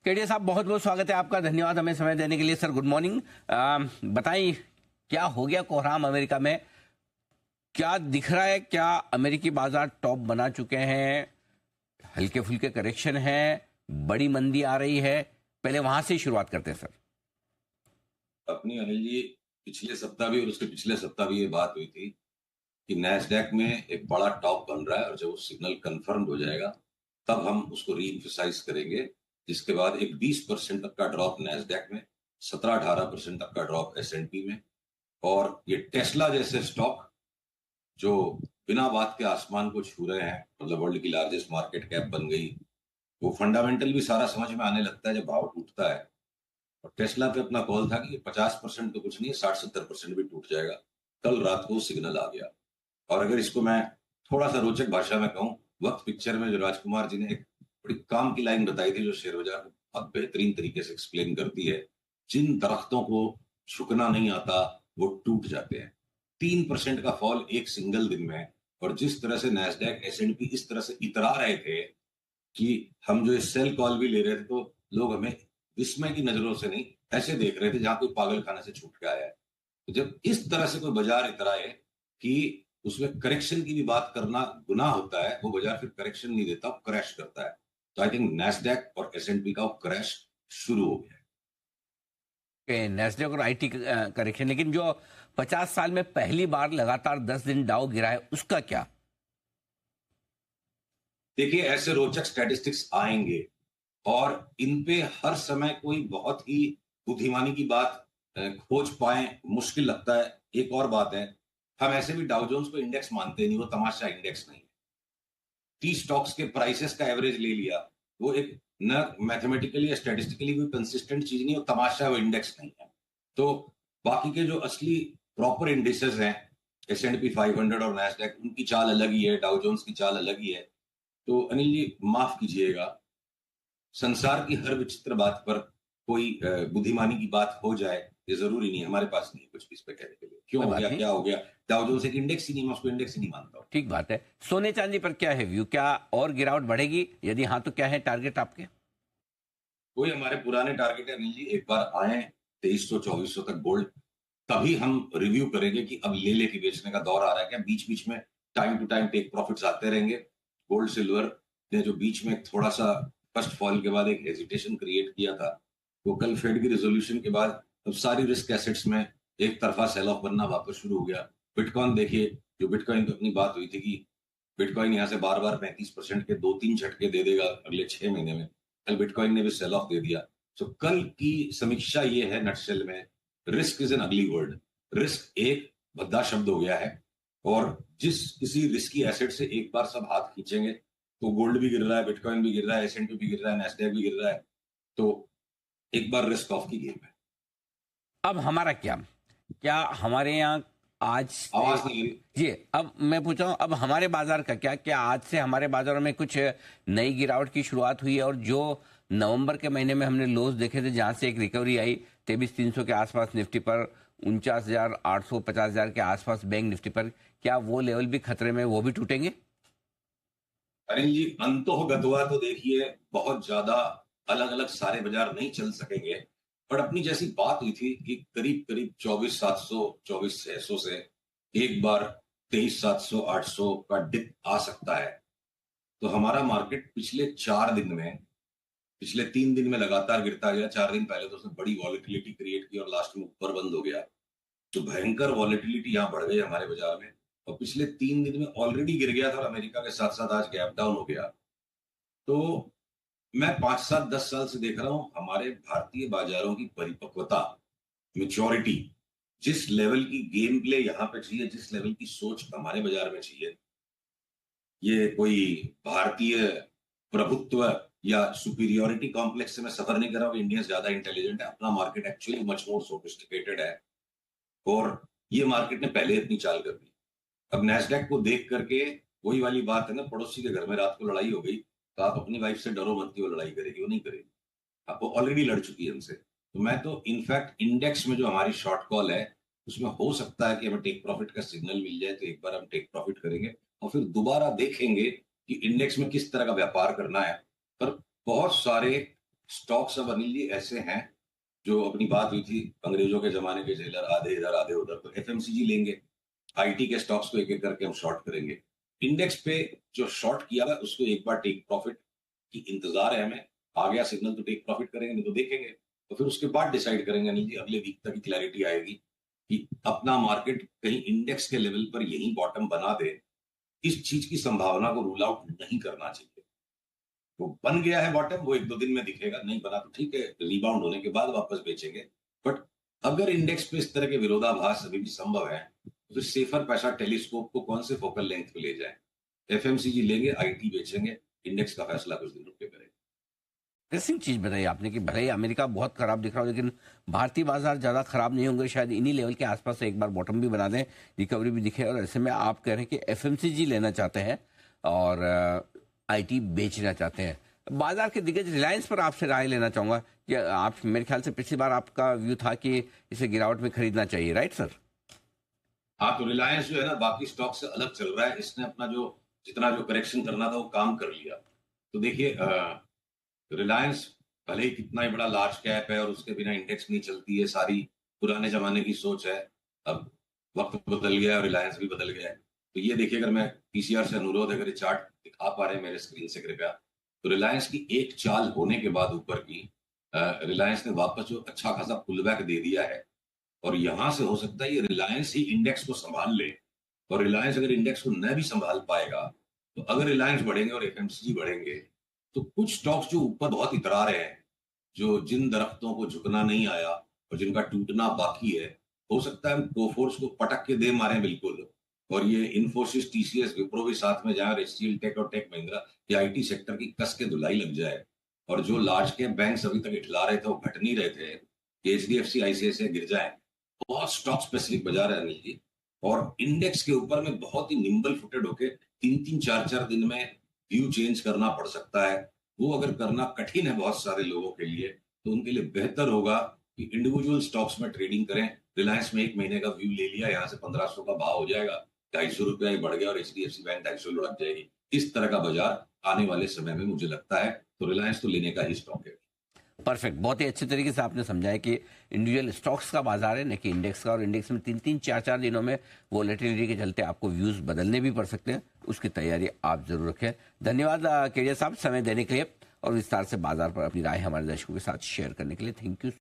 केडिया साहब, बहुत बहुत स्वागत है आपका। धन्यवाद हमें समय देने के लिए। Sir good morning. बताइए क्या हो गया कोहराम अमेरिका में? क्या दिख रहा है? क्या अमेरिकी बाजार टॉप बना चुके हैं? हल्के फुल्के करेक्शन है? बड़ी मंदी आ रही है? पहले वहां से ही शुरुआत करते हैं सर। अपनी अनिल जी, पिछले सप्ताह भी और उसके पिछले सप्ताह भी ये बात हुई थी कि नैस्डैक में एक बड़ा टॉप बन रहा है और जब वो सिग्नल कंफर्म हो जाएगा तब हम उसको रीइंफसाइज करेंगे। जिसके बाद एक 20% तक का ड्रॉप नैस्डैक में, 17-18% तक का ड्रॉप एसएनपी में। और ये टेस्ला जैसे स्टॉक जो बिना बात के आसमान को छू रहे हैं, मतलब वर्ल्ड की लार्जेस्ट मार्केट कैप बन गई, वो फंडामेंटल भी सारा समझ में आने लगता है जब भाव टूटता है। और टेस्ला पे अपना कॉल था कि 50% तो कुछ नहीं है, 60-70% भी टूट जाएगा। कल रात को सिग्नल आ गया। और अगर इसको मैं थोड़ा सा रोचक भाषा में कहूं, वक्त पिक्चर में जो राजकुमार जी ने एक बड़ी काम की लाइन बताई थी जो शेयर बाजार को बहुत बेहतरीन तरीके से एक्सप्लेन करती है, जिन दरख्तों को झुकना नहीं आता वो टूट जाते हैं। 3% का फॉल एक सिंगल दिन में है। और जिस तरह से नैस्डैक एसएनपी इस तरह से इतरा रहे थे कि हम जो सेल कॉल भी ले रहे थे तो लोग हमें विस्मय की नजरों से नहीं, ऐसे देख रहे थे जहां कोई पागल खाने से छूट के आया है। तो जब इस तरह से कोई बाजार इतराए कि उसमें करेक्शन की भी बात करना गुनाह होता है, वो बाजार फिर करेक्शन नहीं देता, क्रैश करता है। तो आई थिंक नैस्डैक और एसएनपी का क्रैश शुरू हो गया है। नेस्डेक और आईटी करेक्शन, लेकिन जो 50 साल में पहली बार लगातार 10 दिन डाउ गिरा है उसका क्या? देखिए, ऐसे रोचक स्टैटिस्टिक्स आएंगे और इन पे हर समय कोई बहुत ही बुद्धिमानी की बात खोज पाए मुश्किल लगता है। एक और बात है, हम ऐसे भी डाउ जोन्स को इंडेक्स मानते नहीं, वो तमाशा इंडेक्स नहीं है। टी स्टॉक्स के प्राइसेस का एवरेज ले लिया, वो एक न मैथमेटिकली या स्टैटिस्टिकली कोई कंसिस्टेंट चीज नहीं, वो तमाशा है, वो इंडेक्स नहीं है। तो बाकी के जो असली प्रॉपर इंडिसेस हैं, एस&पी 500 और नैस्डैक, उनकी चाल अलग ही है, डाउ जोन्स की चाल अलग ही है। तो अनिल जी माफ कीजिएगा, संसार की हर विचित्र बात पर कोई बुद्धिमानी की बात हो जाए ये जरूरी नहीं है। हमारे पास नहीं है कुछ भी इस पे कहने के लिए, क्यों कोई हो बात गया, नहीं, क्या हो गया। डाउ जोन्स एक इंडेक्स ही नहीं, मैं उसको इंडेक्स ही नहीं मानता हूँ। ठीक बात है। सोने चांदी पर क्या है व्यू? क्या और गिरावट बढ़ेगी? यदि हाँ तो क्या है टारगेट आपके? कोई हमारे पुराने टारगेट है नहीं जी, एक बार आए 2300-2400 तक गोल्ड, तभी हम रिव्यू करेंगे कि अब ले लेके बेचने का दौर आ रहा है क्या। बीच बीच में time to time take profits आते रहेंगे। गोल्ड सिल्वर ने जो बीच में थोड़ा सा फर्स्ट फॉल के बाद एक हेजिटेशन क्रिएट किया था, वो कल फेड की रेजोल्यूशन के बाद अब सारी रिस्क एसेट्स में एक तरफा सेल ऑफ बनना वापस शुरू हो गया। बिटकॉइन देखिए, जो बिटकॉइन की अपनी बात हुई थी कि बिटकॉइन यहाँ से बार बार 35% के 2-3 झटके दे देगा अगले 6 महीने में, कल बिटकॉइन ने भी सेल ऑफ दे दिया। तो कल की समीक्षा ये है नटशेल में, रिस्क इज एन अगली वर्ड। रिस्क एक भद्दा शब्द हो गया है। और जिस किसी रिस्की एसेट से एक बार सब हाथ खींचेंगे तो गोल्ड भी गिर रहा है, बिटकॉइन भी गिर रहा है, एसएनपी भी गिर रहा है, नैस्डैक भी गिर रहा है। तो एक बार रिस्क ऑफ की गेम है। अब हमारा क्या? क्या हमारे यहाँ आज से? आवाज नहीं गिरी। जी, अब मैं पूछ रहा हूँ, अब हमारे बाजार का क्या? क्या आज से हमारे बाजारों में कुछ नई गिरावट की शुरुआत हुई है? और जो नवंबर के महीने में हमने लोज देखे थे जहां से एक रिकवरी आई 23,300 के आसपास निफ्टी पर, 49,800, 50,000 के आसपास बैंक निफ्टी पर, क्या वो लेवल भी खतरे में, वो भी टूटेंगे? अनिल जी, अंतोह गतवा तो देखिए बहुत ज्यादा अलग अलग सारे बाजार नहीं चल सकेंगे। पर अपनी जैसी बात हुई थी कि करीब करीब 24,700, 24,600 से एक बार 23,700-800 का डिप आ सकता है। तो हमारा मार्केट पिछले 4 दिन में, पिछले 3 दिन में लगातार गिरता गया। 4 दिन पहले तो उसने बड़ी वॉलेटिलिटी क्रिएट की और लास्ट में ऊपर बंद हो गया। तो भयंकर वॉलेटिलिटी यहाँ बढ़ गई हमारे बाजार में। और पिछले 3 दिन में ऑलरेडी गिर गया था और अमेरिका के साथ साथ आज गैप डाउन हो गया। तो मैं 5-7-10 साल से देख रहा हूं हमारे भारतीय बाजारों की परिपक्वता, मेच्योरिटी, जिस लेवल की गेम प्ले यहाँ पे चाहिए, जिस लेवल की सोच हमारे बाजार में चाहिए। ये कोई भारतीय प्रभुत्व या सुपीरियोरिटी कॉम्प्लेक्स से मैं सफर नहीं कर रहा हूँ। इंडियंस ज्यादा इंटेलिजेंट है, अपना market actually much more sophisticated है और ये मार्केट ने पहले अपनी चाल कर दी। अब नैस्डैक को देख करके वही वाली बात है ना, पड़ोसी के घर में रात को लड़ाई हो गई तो आप अपनी वाइफ से डरो मत कि वो लड़ाई करेगी, वो नहीं करेगी। अब वो ऑलरेडी लड़ चुकी है हमसे। तो मैं तो इनफैक्ट इंडेक्स में जो हमारी शॉर्ट कॉल है उसमें हो सकता है कि हमें टेक प्रॉफिट का सिग्नल मिल जाए तो एक बार हम टेक प्रॉफिट करेंगे और फिर दोबारा देखेंगे कि इंडेक्स में किस तरह का व्यापार करना है। पर बहुत सारे स्टॉक्स अब अनिल जी ऐसे हैं, जो अपनी बात हुई थी अंग्रेजों के जमाने के जेलर, आधे इधर आधे उधर, तो एफएमसीजी लेंगे, आईटी के स्टॉक्स को एक एक करके हम शॉर्ट करेंगे। इंडेक्स पे जो शॉर्ट किया हुआ है उसको एक बार टेक प्रॉफिट की इंतजार है हमें, आ गया सिग्नल तो टेक प्रॉफिट करेंगे, नहीं तो देखेंगे, तो फिर उसके बाद डिसाइड करेंगे। अनिल जी अगले वीक तक की क्लैरिटी आएगी कि अपना मार्केट कहीं इंडेक्स के लेवल पर यही बॉटम बना दे, इस चीज की संभावना को रूल आउट नहीं करना चाहिए। वो बन गया है बॉटम, वो एक दो दिन में दिखेगा, नहीं बना तो ठीक है, रिबाउंड होने के बाद वापस बेचेंगे। बट अगर इंडेक्स पे इस तरह के विरोधाभास अभी भी संभव है, तो फिर सेफर पैसा टेलीस्कोप को कौन से फोकल लेंथ पे ले जाए? एफएमसीजी लेंगे, आईटी बेचेंगे, इंडेक्स का फैसला कुछ दिन रुक के करेंगे। इंटरेस्टिंग चीज बताई आपने कि भले ही अमेरिका बहुत खराब दिख रहा हो लेकिन भारतीय बाजार ज्यादा खराब नहीं होंगे, शायद इन्हीं लेवल के आसपास एक बार बॉटम भी बना दें, रिकवरी भी दिखे। और ऐसे में आप कह रहे हैं कि एफएमसीजी लेना चाहते हैं और आईटी बेचना चाहते हैं। बाजार के दिग्गज रिलायंस पर आपसे राय लेना चाहूंगा कि आप, मेरे ख्याल से पिछली बार आपका व्यू था कि इसे गिरावट में खरीदना चाहिए, राइट सर? हाँ, तो रिलायंस जो है ना बाकी स्टॉक से अलग चल रहा है, इसने अपना जो जितना जो करेक्शन करना था वो काम कर लिया। तो देखिए रिलायंस भले ही कितना ही बड़ा लार्ज कैप है और उसके बिना इंडेक्स नहीं चलती है, सारी पुराने जमाने की सोच है। अब वक्त बदल गया और रिलायंस भी बदल गया है। तो ये देखिए, अगर मैं पीसीआर से अनुरोध, अगर ये चार्ट दिखा पा रहे हैं मेरे स्क्रीन से कृपया, तो रिलायंस की एक चाल होने के बाद ऊपर की रिलायंस ने वापस जो अच्छा खासा पुल बैक दे दिया है, और यहां से हो सकता है ये रिलायंस ही इंडेक्स को संभाल ले। और रिलायंस अगर इंडेक्स को न भी संभाल पाएगा, तो अगर रिलायंस बढ़ेंगे और एफएमसीजी बढ़ेंगे, तो कुछ स्टॉक्स जो ऊपर बहुत इतरा रहे हैं, जो जिन दरख्तों को झुकना नहीं आया और जिनका टूटना बाकी है, हो सकता है हम कोफोर्स को पटक के दे मारें बिल्कुल, और ये इन्फोसिस, टीसीएस, विप्रो भी साथ में जाए, और एचसीएल टेक और टेक महिंद्रा, ये आईटी सेक्टर की कस के धुलाई लग जाए। और जो लार्ज कैप बैंक अभी तक इठला रहे थे वो घट नहीं रहे थे, एचडीएफसी, आईसीआईसीआई गिर जाए। बहुत स्टॉक स्पेसिफिक बाजार है अनिल जी, और इंडेक्स के ऊपर में बहुत ही निम्बल फुटेड होके 3-3, 4-4 दिन में व्यू चेंज करना पड़ सकता है। वो अगर करना कठिन है बहुत सारे लोगों के लिए, तो उनके लिए बेहतर होगा कि इंडिविजुअल स्टॉक्स में ट्रेडिंग करें। रिलायंस में एक महीने का व्यू ले लिया, यहाँ से 1500 का भाव हो जाएगा, 250 रुपया ही बढ़ गया, और एचडीएफसी बैंक 250 लुढ़क जाएगी। इस तरह का बाजार आने वाले समय में मुझे लगता है, तो रिलायंस तो लेने का ही स्टॉक है। परफेक्ट, बहुत ही अच्छे तरीके से आपने समझाया कि इंडिविजुअल स्टॉक्स का बाजार है न कि इंडेक्स का, और इंडेक्स में 3-3, 4-4 दिनों में वोलेटिलिटी के चलते आपको व्यूज बदलने भी पड़ सकते हैं, उसकी तैयारी आप जरूर रखें। धन्यवाद केडिया साहब समय देने के लिए और विस्तार से बाजार पर अपनी राय हमारे दर्शकों के साथ शेयर करने के लिए। Thank you.